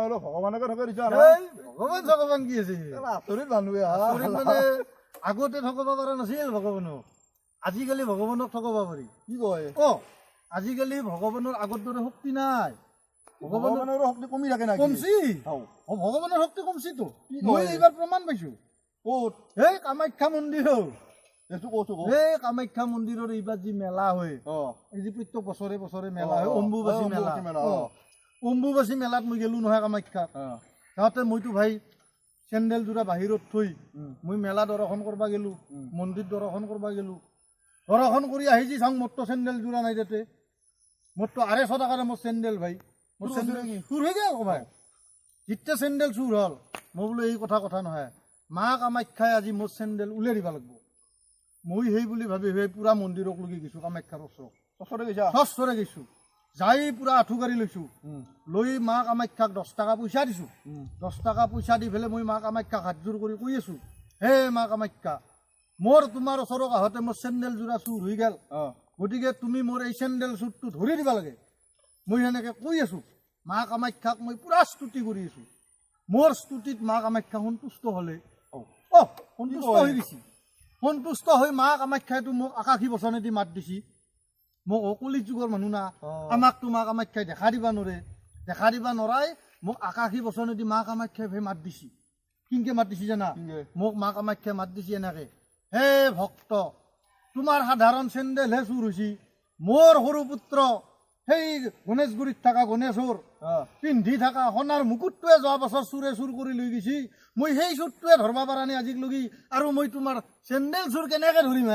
হলো ভগৱানকে ঠগাই দিছা ভগৱান কি আছে আচৰিত মানুহে মানে আগতে ঠগাব পৰা নাছিল ভগৱানক আজিকালি ভগৱানক ঠগাব পাৰি কি কয় আজিকালি ভগৱানৰ আগৰ দৰে শক্তি নাই ভগৱানৰ শক্তি কমি থাকে না কমছি ভগৱানৰ শক্তি কমছিতো মই এইবাৰ প্ৰমাণ পাইছো ক'ত এই কামাখ্যা মন্দিৰ এই কামাখ্যা মন্দিৰৰ এইবাৰ যি মেলা হয় এই যি প্ৰত্যেক বছৰে বছৰে মেলা হয় অম্বুবাচী মেলা অম্বুবাচী মেলাত মই গেলো নহয় কামাখ্যাত তাতে মইতো ভাই চেণ্ডেল যোৰা বাহিৰত থৈ মই মেলা দৰ্শন কৰিব গেলো মন্দিৰ দৰ্শন কৰিব গেলো দৰ্শন কৰি আহি যি চাওঁ মোৰতো চেণ্ডেল যোৰা নাই তাতে মোৰতো 250 টকাৰে মোৰ চেণ্ডেল ভাই মোৰ চেণ্ডেল চুৰ হৈ গেল ভাই যেতিয়া চেণ্ডেল চুৰ হ'ল মই বোলো এই কথা নহয় মা কামাখ্যাই আজি মোৰ চেণ্ডেল উলিয়াই দিব লাগিব মই সেই বুলি ভাবি পুৰা মন্দিৰক লগি গৈছো কামাখ্যাৰ ওচৰত গৈছো যাই পুৰা আঁঠু গাড়ী লৈছো লৈ মা কামাখ্যাক 10 টকা পইচা দিছো 10 টকা পইচা দি পেলাই মই মা কামাখ্যাক হাত জোৰ কৰি কৈ আছো হে মা কামাখ্যা মোৰ তোমাৰ ওচৰত আহোঁতে মোৰ চেণ্ডেল যোৰা চুৰ হৈ গেল গতিকে তুমি মোৰ এই চেণ্ডেল চুৰটো ধৰি দিব লাগে মই সেনেকে কৈ আছো মা কামাখ্যাক মই পুৰা স্তুতি কৰি আছো মোৰ স্তুতিত মা কামাখ্যা সন্তুষ্ট হলে সন্তুষ্ট হৈ গৈছে সন্তুষ্ট হৈ মা কামাখ্যাইতো মোক আকাশী বচনেদি মাত দিছি মোক কলি যুগৰ মানুহ না আমাকতো মা কামাখ্যাই দেখা দিবা নৰাই মোক আকাশী বচনেদি মা কামাখ্যাই মাত দিছি কিনকে মাত দিছি জানা মোক মা কামাখ্যাই মাত দিছি এনেকে হে ভক্ত তোমাৰ সাধাৰণ চেণ্ডেলহে চুৰ হৈছে মোৰ সৰু পুত্ৰ সেই গণেশগুৰিত থকা গণেশৰ পিন্ধি থকা সোণাৰ মুকুটটোৱে যোৱা বছৰ চুৰ কৰি লৈ গৈছি মই সেই চুৰটোৱে ধৰবা পৰা নাই আজিক লগি আৰু মই তোমাৰ চেণ্ডেল চুৰ কেনেকে ধৰিম